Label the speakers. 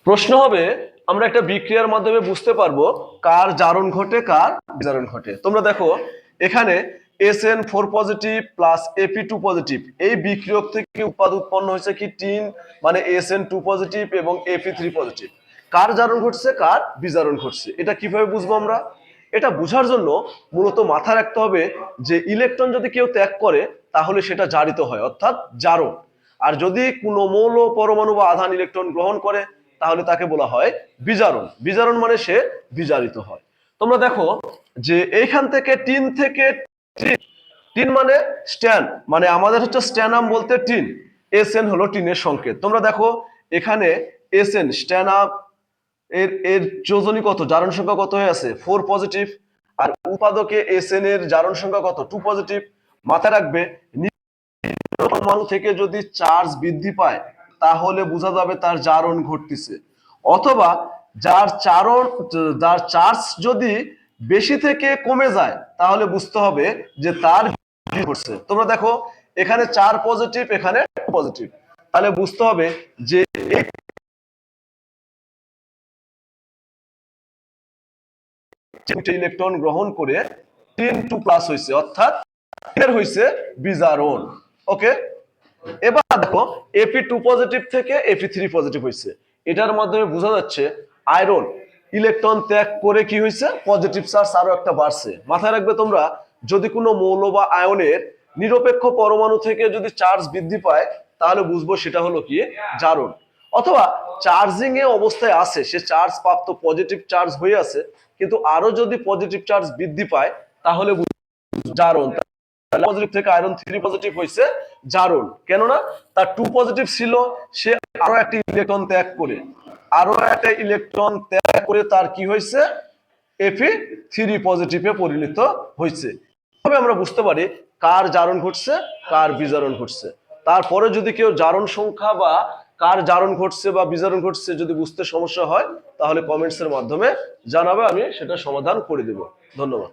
Speaker 1: প্রশ্ন হবে, আমরা একটা বিক্রিয়ার মাধ্যমে বুঝতে পারবো কার জারণ ঘটে কার বিজারণ ঘটে। তোমরা দেখো এখানে SN4 positive plus Ap2 positive এই বিক্রিয়ক থেকে উৎপাদ উৎপন্ন হয়েছে কি টিন, মানে SN2 পজিটিভ এবং Ap3 পজিটিভ। কার জারণ ঘটছে কার বিজারণ ঘটছে এটা কিভাবে বুঝবো আমরা? এটা বোঝার জন্য মূলত মাথায় রাখতে হবে যে ইলেকট্রন যদি কেউ ত্যাগ করে তাহলে সেটা জারিত হয়, অর্থাৎ জারণ। আর যদি কোনো মৌল পরমাণু বা আধান ইলেকট্রন গ্রহণ করে তাহলে তাকে বলা হয় বিজারণ। বিজারণ মানে সে বিজারিত হয়। তোমরা দেখো যে এইখান থেকে টিন থেকে টিন মানে স্ট্যান্ড, মানে আমাদের হচ্ছে স্ট্যানাম বলতে টিন, SN হলো টিনের সংকেত। তোমরা দেখো এখানে SN স্ট্যানাম এর এর যোজনী কত, জারণ সংখ্যা কত হয়ে আছে 4 পজিটিভ, আর উৎপাদকে SN এর জারণ সংখ্যা কত 2 পজিটিভ। মাথায় রাখবে পরমাণু থেকে যদি চার্জ বৃদ্ধি পায় তাহলে বোঝা যাবে তার জারণ ঘটতেছে, অথবা যার চার্জ যদি বেশি থেকে কমে যায় তাহলে বুঝতে হবে যে তার ঘটছে। তোমরা দেখো এখানে 4 পজিটিভ এখানে 2 পজিটিভ, তাহলে বুঝতে হবে যে ইলেকট্রন গ্রহণ করে 10 2 প্লাস হয়েছে, অর্থাৎ এর হয়েছে বিজারণ। ওকে, এবার দেখো Ap2 পজিটিভ থেকে Ap3 পজিটিভ হয়েছে, এটার মাধ্যমে বোঝা যাচ্ছে আয়রন ইলেকট্রন ত্যাগ করে কি হয়েছে পজিটিভ চার্জ আরো একটা বাড়ছে। মাথায় রাখবে তোমরা, যদি কোনো মৌল বা আয়নের নিরপেক্ষ পরমাণু থেকে যদি চার্জ বৃদ্ধি পায় তাহলে বুঝবো সেটা হলো কি জারণ। অথবা চার্জিং এ অবস্থায় আছে, সে চার্জ প্রাপ্ত পজিটিভ চার্জ হয়ে আছে কিন্তু আরো যদি পজিটিভ চার্জ বৃদ্ধি পায় তাহলে জারণ। পজিটিভ থেকে আয়রন 3 পজিটিভ হয়েছে জারণ, কেননা তার 2 পজিটিভ ছিল, সে আরো একটা ইলেকট্রন ত্যাগ করে তার কি হয়েছে Fe3 পজিটিভে পরিণত হয়েছে। তবে আমরা বুঝতে পারি কার জারণ ঘটছে কার বিজারণ ঘটছে। তারপরে যদি কেউ জারণ সংখ্যা বা কার জারণ ঘটছে বা বিজারণ ঘটছে যদি বুঝতে সমস্যা হয় তাহলে কমেন্টস এর মাধ্যমে জানাবে, আমি সেটা সমাধান করে দেব। ধন্যবাদ।